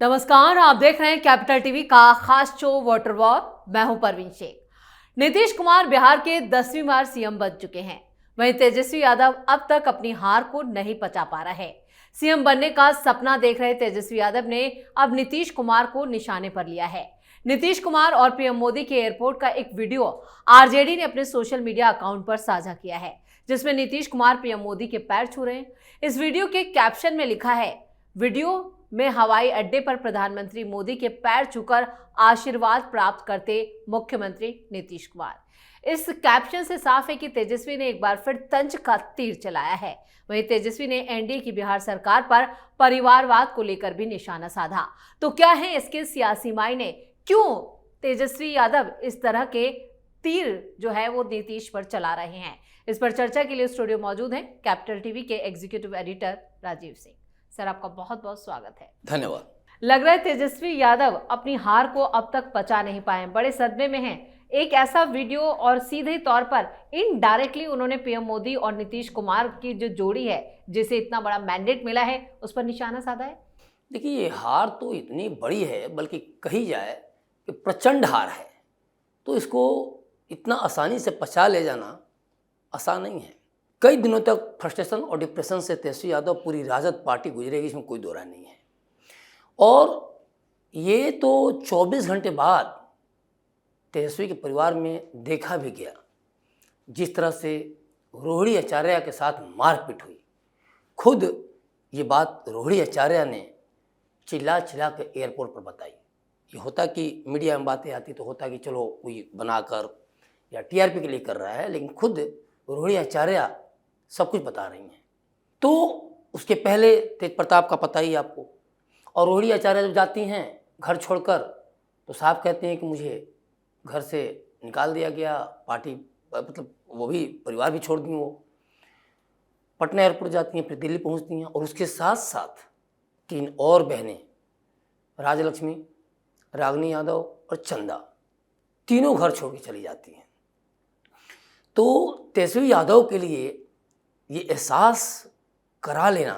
नमस्कार, आप देख रहे हैं कैपिटल टीवी का खास शो वाटर वॉर। मैं हूं परवीन शेख। नीतीश कुमार बिहार के 10वीं बार सीएम बन चुके हैं। वहीं तेजस्वी यादव अब तक अपनी हार को नहीं पचा पा रहे हैं। सीएम बनने का सपना देख रहे तेजस्वी यादव ने अब नीतीश कुमार को निशाने पर लिया है। नीतीश कुमार और पीएम मोदी के एयरपोर्ट का एक वीडियो आरजेडी ने अपने सोशल मीडिया अकाउंट पर साझा किया है, जिसमें नीतीश कुमार पीएम मोदी के पैर छू रहे हैं। इस वीडियो के कैप्शन में लिखा है, वीडियो में हवाई अड्डे पर प्रधानमंत्री मोदी के पैर छूकर आशीर्वाद प्राप्त करते मुख्यमंत्री नीतीश कुमार। इस कैप्शन से साफ है कि तेजस्वी ने एक बार फिर तंज का तीर चलाया है। वहीं तेजस्वी ने एनडीए की बिहार सरकार पर परिवारवाद को लेकर भी निशाना साधा। तो क्या है इसके सियासी मायने? क्यों तेजस्वी यादव इस तरह के तीर जो है वो नीतीश पर चला रहे हैं? इस पर चर्चा के लिए स्टूडियो मौजूद हैं कैपिटल टीवी के executive editor Rajeev Singh. Sir, आपका बहुत बहुत स्वागत है। धन्यवाद। लग रहा है तेजस्वी यादव अपनी हार को अब तक पचा नहीं पाए, बड़े सदमे में हैं। एक ऐसा वीडियो और सीधे तौर पर इनडायरेक्टली उन्होंने पीएम मोदी और नीतीश कुमार की जो जोड़ी है, जिसे इतना बड़ा मैंडेट मिला है, उस पर निशाना साधा है। देखिए, ये हार तो इतनी बड़ी है, बल्कि कही जाए कि प्रचंड हार है, तो इसको इतना आसानी से पचा ले जाना आसान नहीं है। कई दिनों तक फ्रस्ट्रेशन और डिप्रेशन से तेजस्वी यादव पूरी राजद पार्टी गुजरेगी, इसमें कोई दो राय नहीं है। और ये तो 24 घंटे बाद तेजस्वी के परिवार में देखा भी गया, जिस तरह से रोहिणी आचार्य के साथ मारपीट हुई। खुद ये बात रोहिणी आचार्य ने चिल्ला चिल्ला के एयरपोर्ट पर बताई। ये होता कि मीडिया में बातें आती तो होता कि चलो कोई बनाकर या टीआरपी के लिए कर रहा है, लेकिन खुद रोहिणी आचार्य सब कुछ बता रही हैं। तो उसके पहले तेज प्रताप का पता ही आपको। और रोहिणी आचार्य जब जाती हैं घर छोड़कर, तो साहब कहते हैं कि मुझे घर से निकाल दिया गया, पार्टी मतलब वो भी परिवार भी छोड़ दी। वो पटना एयरपोर्ट जाती हैं, फिर दिल्ली पहुंचती हैं, और उसके साथ साथ 3 और बहनें, राजलक्ष्मी, रागिनी यादव और चंदा, तीनों घर छोड़ के चली जाती हैं। तो तेजस्वी यादव के लिए ये एहसास करा लेना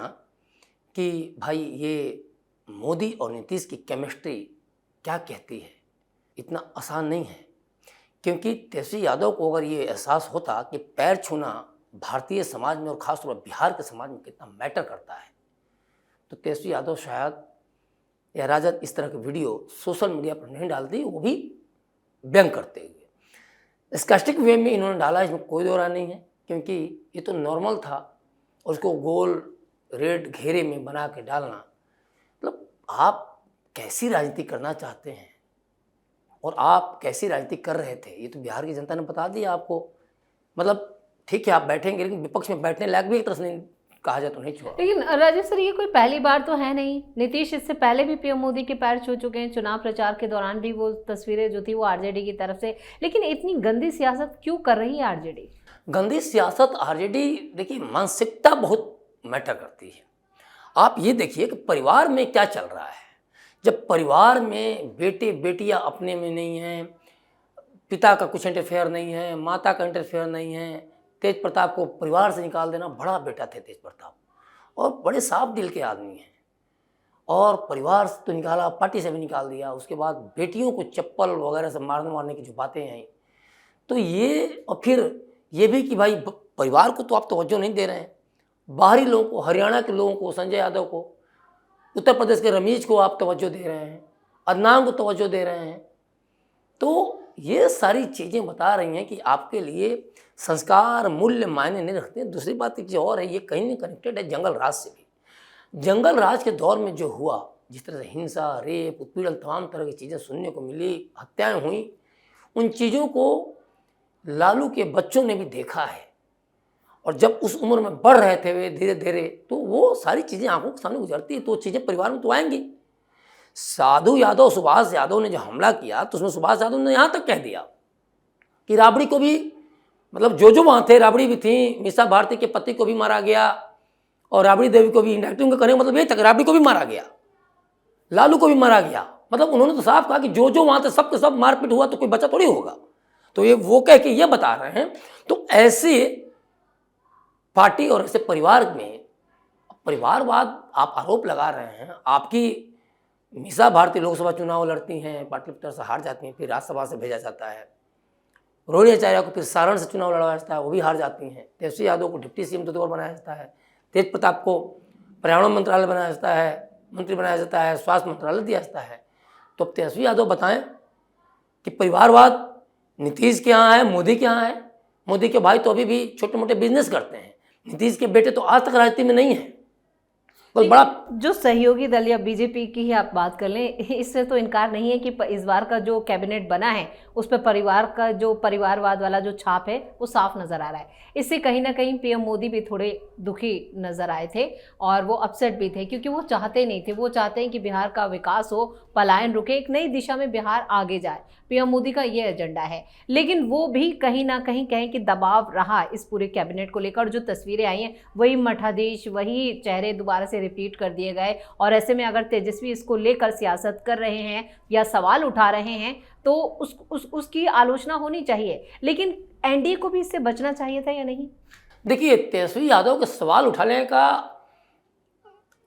कि भाई ये मोदी और नीतीश की केमिस्ट्री क्या कहती है, इतना आसान नहीं है। क्योंकि तेजस्वी यादव को अगर ये एहसास होता कि पैर छूना भारतीय समाज में और ख़ासतौर पर बिहार के समाज में कितना मैटर करता है, तो तेजस्वी यादव शायद या राजद इस तरह के वीडियो सोशल मीडिया पर नहीं डालती, वो भी व्यंग करते हुए। स्कास्टिक वे में इन्होंने डाला, इसमें कोई दो राय नहीं है, क्योंकि ये तो नॉर्मल था। और उसको गोल रेड घेरे में बना के डालना, मतलब आप कैसी राजनीति करना चाहते हैं और आप कैसी राजनीति कर रहे थे, ये तो बिहार की जनता ने बता दिया आपको। मतलब ठीक है, आप बैठेंगे, लेकिन विपक्ष में बैठने लायक भी एक तरह से नहीं कहा जाए तो नहीं छोड़ा। लेकिन राजीव सर, ये कोई पहली बार तो है नहीं। नीतीश इससे पहले भी पीएम मोदी के पैर छू चुके हैं। चुनाव प्रचार के दौरान भी वो तस्वीरें जो थी वो आरजेडी की तरफ से। लेकिन इतनी गंदी सियासत क्यों कर रही है आरजेडी? गंदी सियासत आरजेडी, देखिए मानसिकता बहुत मैटर करती है। आप ये देखिए कि परिवार में क्या चल रहा है। जब परिवार में बेटे बेटियां अपने में नहीं हैं, पिता का कुछ इंटरफेयर नहीं है, माता का इंटरफेयर नहीं है, तेज प्रताप को परिवार से निकाल देना, बड़ा बेटा थे तेज प्रताप और बड़े साफ दिल के आदमी हैं, और परिवार से तो निकाला, पार्टी से भी निकाल दिया। उसके बाद बेटियों को चप्पल वगैरह से मारने की जो बातें हैं, तो ये, और फिर ये भी कि भाई परिवार को तो आप तवज्जो नहीं दे रहे हैं, बाहरी लोगों को, हरियाणा के लोगों को, संजय यादव को, उत्तर प्रदेश के रमीज को आप तवज्जो दे रहे हैं, अदनान को तवज्जो दे रहे हैं। तो ये सारी चीज़ें बता रही हैं कि आपके लिए संस्कार, मूल्य मायने नहीं रखते। दूसरी बात एक और है, ये कहीं न कनेक्टेड है जंगल राज से भी। जंगल राज के दौर में जो हुआ, जिस तरह से हिंसा, रेप, उत्पीड़न, तमाम तरह की चीज़ें सुनने को मिली, हत्याएँ हुई, उन चीज़ों को लालू के बच्चों ने भी देखा है। और जब उस उम्र में बढ़ रहे थे वे धीरे धीरे, तो वो सारी चीज़ें आंखों के सामने गुजरती है, तो चीज़ें परिवार में तो आएंगी। साधु यादव, सुभाष यादव ने जो हमला किया, तो उसमें सुभाष यादव ने यहाँ तक कह दिया कि राबड़ी को भी, मतलब जो वहाँ थे, राबड़ी भी थी, मीसा भारती के पति को भी मारा गया, और राबड़ी देवी को भी, इंडायरेक्ट करने का मतलब ये था कि राबड़ी को भी मारा गया, लालू को भी मारा गया। मतलब उन्होंने तो साफ कहा कि जो वहाँ थे सबके सब मारपीट हुआ, तो कोई बचा थोड़ी होगा। तो ये वो कह के ये बता रहे हैं। तो ऐसे पार्टी और ऐसे परिवार में परिवारवाद आप आरोप लगा रहे हैं, आपकी मीसा भारती लोकसभा चुनाव लड़ती हैं, पाटलिपुत्र से हार जाती हैं, फिर राज्यसभा से भेजा जाता है। रोहिणी आचार्य को फिर सारण से चुनाव लड़वाया जाता है, वो भी हार जाती हैं। तेजस्वी यादव को डिप्टी सीएम 2 बार बनाया जाता है। तेज प्रताप को पर्यावरण मंत्रालय बनाया जाता है, मंत्री बनाया जाता है, स्वास्थ्य मंत्रालय दिया जाता है। तो अब तेजस्वी यादव बताएं कि परिवारवाद नीतीश के यहाँ है, मोदी के यहाँ है? मोदी के भाई तो अभी भी छोटे मोटे बिजनेस करते हैं, नीतीश के बेटे तो आज तक राजनीति में नहीं है। तो बड़ा जो सहयोगी दल या बीजेपी की ही आप बात कर लें, इससे तो इनकार नहीं है कि इस बार का जो कैबिनेट बना है उस पर परिवार का जो परिवारवाद वाला जो छाप है वो साफ नजर आ रहा है। इससे कहीं ना कहीं पीएम मोदी भी थोड़े दुखी नजर आए थे और वो अपसेट भी थे, क्योंकि वो चाहते नहीं थे। वो चाहते हैं कि बिहार का विकास हो, पलायन रुके, एक नई दिशा में बिहार आगे जाए। पीएम मोदी का ये एजेंडा है। लेकिन वो भी कहीं ना कहीं कहें कि दबाव रहा इस पूरे कैबिनेट को लेकर। जो तस्वीरें आई हैं वही मठाधीश, वही चेहरे दोबारा से रिपीट कर दिए गए। और ऐसे में अगर तेजस्वी इसको लेकर सियासत कर रहे हैं या सवाल उठा रहे हैं तो उसकी आलोचना होनी चाहिए। लेकिन एनडीए को भी इससे बचना चाहिए था या नहीं? देखिए, तेजस्वी यादव के सवाल उठाने का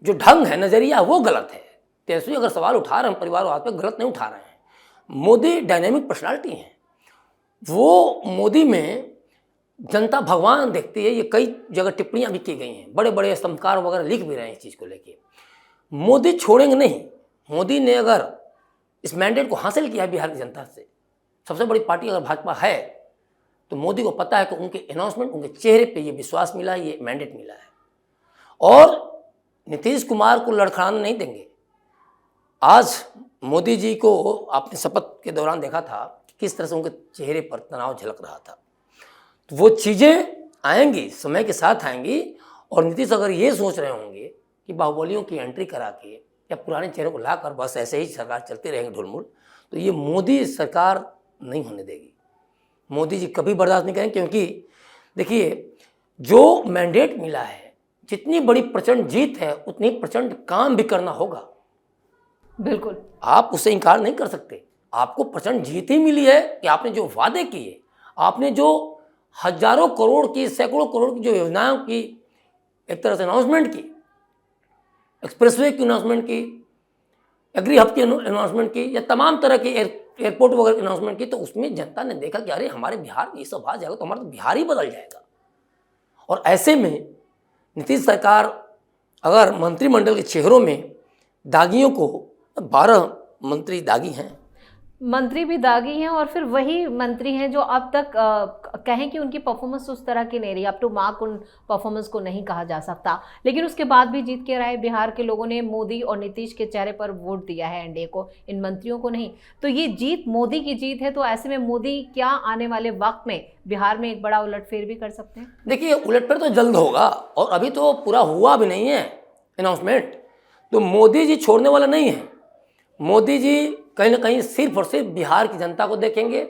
जो ढंग है, नजरिया, वो गलत है। तेजस्वी अगर सवाल उठा रहे हैं परिवारवाद पे, गलत नहीं उठा रहे हैं। मोदी डायनेमिक पर्सनालिटी हैं। वो मोदी में जनता भगवान देखती है। ये कई जगह टिप्पणियां भी की गई हैं, बड़े बड़े स्तंभकार वगैरह लिख भी रहे हैं इस चीज़ को लेके। मोदी छोड़ेंगे नहीं। मोदी ने अगर इस मैंडेट को हासिल किया है बिहार की जनता से, सबसे बड़ी पार्टी अगर भाजपा है, तो मोदी को पता है कि उनके अनाउंसमेंट, उनके चेहरे पे ये विश्वास मिला है, ये मैंडेट मिला है। और नीतीश कुमार को लड़खड़ाने नहीं देंगे। आज मोदी जी को आपने शपथ के दौरान देखा था कि किस तरह से उनके चेहरे पर तनाव झलक रहा था। तो वो चीज़ें आएंगी, समय के साथ आएंगी। और नीतीश अगर ये सोच रहे होंगे कि बाहुबलियों की एंट्री करा के या पुराने चेहरों को लाकर बस ऐसे ही सरकार चलती रहेंगे ढुलमुल, तो ये मोदी सरकार नहीं होने देगी। मोदी जी कभी बर्दाश्त नहीं करेंगे। क्योंकि देखिए, जो मैंडेट मिला है, जितनी बड़ी प्रचंड जीत है, उतनी प्रचंड काम भी करना होगा। बिल्कुल, आप उससे इनकार नहीं कर सकते। आपको प्रचंड जीत ही मिली है कि आपने जो वादे किए, आपने जो हजारों करोड़ की, सैकड़ों करोड़ की जो योजनाओं की एक तरह से अनाउंसमेंट की, एक्सप्रेसवे की अनाउंसमेंट की, एग्री हब की अनाउंसमेंट की, या तमाम तरह के एयरपोर्ट वगैरह की अनाउंसमेंट की, तो उसमें जनता ने देखा कि अरे हमारे बिहार में ये सब आ जाएगा तो हमारा तो बिहार ही बदल जाएगा। और ऐसे में नीतीश सरकार अगर मंत्रिमंडल के चेहरों में दागियों को, 12 मंत्री दागी हैं, मंत्री भी दागी हैं और फिर वही मंत्री हैं जो अब तक कहें कि उनकी परफॉर्मेंस उस तरह की नहीं रही। अप टू मार्क उन परफॉर्मेंस को नहीं कहा जा सकता। लेकिन उसके बाद भी जीत के रहे। बिहार के लोगों ने मोदी और नीतीश के चेहरे पर वोट दिया है, एनडीए को, इन मंत्रियों को नहीं। तो ये जीत मोदी की जीत है। तो ऐसे में मोदी क्या आने वाले वक्त में बिहार में एक बड़ा उलटफेर भी कर सकते हैं? देखिए, उलटफेर तो जल्द होगा और अभी तो पूरा हुआ भी नहीं है अनाउंसमेंट। तो मोदी जी छोड़ने वाला नहीं है। मोदी जी कहीं ना कहीं सिर्फ और सिर्फ बिहार की जनता को देखेंगे,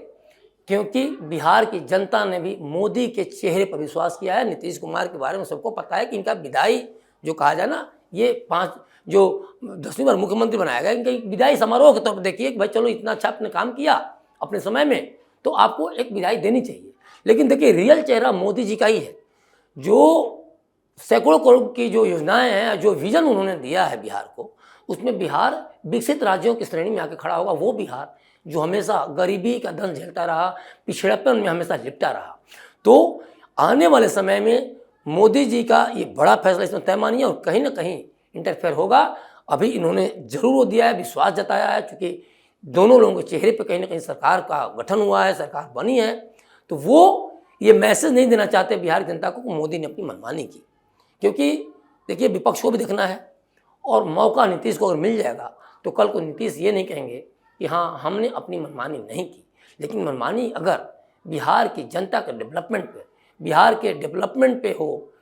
क्योंकि बिहार की जनता ने भी मोदी के चेहरे पर विश्वास किया है। नीतीश कुमार के बारे में सबको पता है कि इनका विदाई जो कहा जाए ना, ये 10वीं बार मुख्यमंत्री बनाया गया, इनका विदाई समारोह के तौर पर देखिए कि भाई चलो इतना अच्छा आपने काम किया अपने समय में, तो आपको एक विदाई देनी चाहिए। लेकिन देखिए, रियल चेहरा मोदी जी का ही है। जो सैकड़ों करोड़ की जो योजनाएं हैं, जो विजन उन्होंने दिया है बिहार को, उसमें बिहार विकसित राज्यों की श्रेणी में आके खड़ा होगा। वो बिहार जो हमेशा गरीबी का दंश झेलता रहा, पिछड़ेपन में हमेशा लिपटा रहा। तो आने वाले समय में मोदी जी का ये बड़ा फैसला इसमें तय मानिए और कहीं ना कहीं इंटरफेयर होगा। अभी इन्होंने जरूर वो दिया है, विश्वास जताया है, क्योंकि दोनों लोगों के चेहरे पर कहीं ना कहीं सरकार का गठन हुआ है, सरकार बनी है। तो वो ये मैसेज नहीं देना चाहते बिहार की जनता को कि मोदी ने अपनी मनमानी की। क्योंकि देखिए, विपक्ष को भी देखना है और मौका नीतीश को अगर मिल जाएगा तो कल को नीतीश ये नहीं कहेंगे कि हाँ हमने अपनी मनमानी नहीं की। लेकिन मनमानी अगर बिहार की जनता के डेवलपमेंट पे, बिहार के डेवलपमेंट पे हो,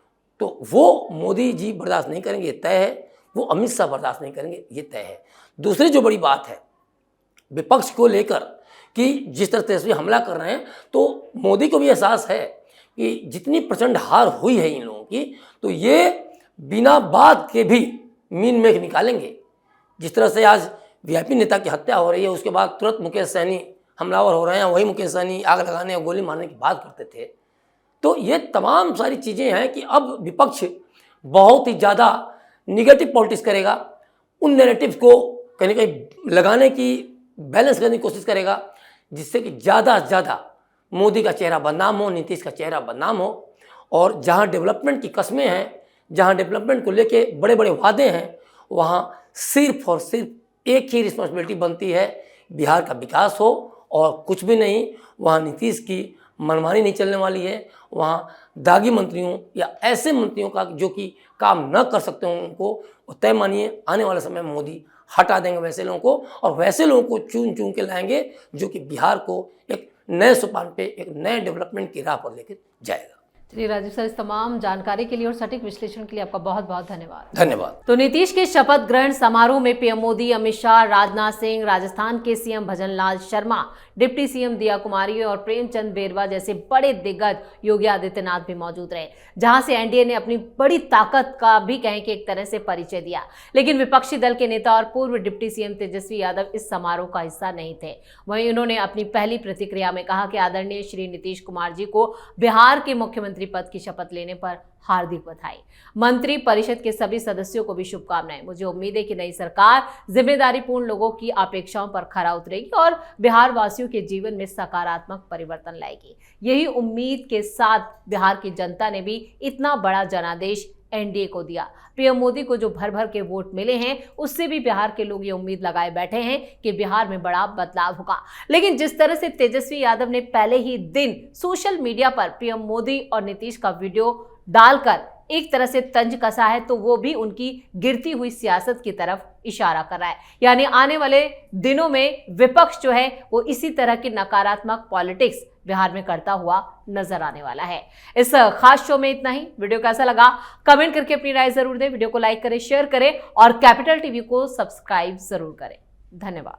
तो वो मोदी जी बर्दाश्त नहीं करेंगे, ये तय है। वो अमित शाह बर्दाश्त नहीं करेंगे, ये तय है। दूसरी जो बड़ी बात है विपक्ष को लेकर कि जिस तरह तेजस्वी हमला कर रहे हैं, तो मोदी को भी एहसास है कि जितनी प्रचंड हार हुई है इन लोगों की, तो ये बिना बात के भी मीन मेघ निकालेंगे। जिस तरह से आज वीआईपी नेता की हत्या हो रही है, उसके बाद तुरंत मुकेश सहनी हमलावर हो रहे हैं, वही मुकेश सहनी आग लगाने और गोली मारने की बात करते थे। तो ये तमाम सारी चीज़ें हैं कि अब विपक्ष बहुत ही ज़्यादा निगेटिव पॉलिटिक्स करेगा। उन नैरेटिव्स को कहीं ना कहीं लगाने की, बैलेंस करने की कोशिश करेगा, जिससे कि ज़्यादा से ज़्यादा मोदी का चेहरा बदनाम हो, नीतीश का चेहरा बदनाम हो। और जहाँ डेवलपमेंट की कस्में हैं, जहाँ डेवलपमेंट को लेके बड़े बड़े वादे हैं, वहाँ सिर्फ और सिर्फ एक ही रिस्पॉन्सिबिलिटी बनती है, बिहार का विकास हो और कुछ भी नहीं। वहाँ नीतीश की मनमानी नहीं चलने वाली है। वहाँ दागी मंत्रियों या ऐसे मंत्रियों का जो कि काम न कर सकते हों, उनको तय मानिए आने वाले समय में मोदी हटा देंगे वैसे लोगों को, और वैसे लोगों को चुन चुन के लाएंगे जो कि बिहार को एक नए सोपान पे, एक नए डेवलपमेंट की राह पर लेकर जाएगा। चलिए राजीव सर, इस तमाम जानकारी के लिए और सटीक विश्लेषण के लिए आपका बहुत बहुत धन्यवाद। धन्यवाद। तो नीतीश के शपथ ग्रहण समारोह में पीएम मोदी, अमित शाह, राजनाथ सिंह, राजस्थान के CM Bhajanlal Sharma, deputy CM दिया कुमारी और प्रेमचंद बेरवा जैसे बड़े दिग्गज योगी आदित्यनाथ भी मौजूद रहे, जहां से एनडीए ने अपनी बड़ी ताकत का भी कहें कि एक तरह से परिचय दिया। लेकिन विपक्षी दल के नेता और पूर्व डिप्टी सीएम तेजस्वी यादव इस समारोह का हिस्सा नहीं थे। वहीं उन्होंने अपनी पहली प्रतिक्रिया में कहा कि आदरणीय श्री नीतीश कुमार जी को बिहार के मुख्यमंत्री पद की शपथ लेने पर हार्दिक बधाई। मंत्री परिषद के सभी सदस्यों को भी शुभकामनाएं। मुझे उम्मीद है कि नई सरकार जिम्मेदारीपूर्ण लोगों की अपेक्षाओं पर खरा उतरेगी और बिहार वासियों के जीवन में सकारात्मक परिवर्तन लाएगी। यही उम्मीद के साथ बिहार की जनता ने भी इतना बड़ा जनादेश एनडीए को दिया। पीएम मोदी को जो भर भर के वोट मिले हैं, उससे भी बिहार के लोग ये उम्मीद लगाए बैठे हैं कि बिहार में बड़ा बदलाव होगा। लेकिन जिस तरह से तेजस्वी यादव ने पहले ही दिन सोशल मीडिया पर पीएम मोदी और नीतीश का वीडियो डालकर एक तरह से तंज कसा है, तो वो भी उनकी गिरती हुई सियासत की तरफ इशारा कर रहा है। यानी आने वाले दिनों में विपक्ष जो है वो इसी तरह की नकारात्मक पॉलिटिक्स बिहार में करता हुआ नजर आने वाला है। इस खास शो में इतना ही। वीडियो कैसा लगा कमेंट करके अपनी राय जरूर दें। वीडियो को लाइक करें, शेयर करें और कैपिटल टीवी को सब्सक्राइब जरूर करें। धन्यवाद।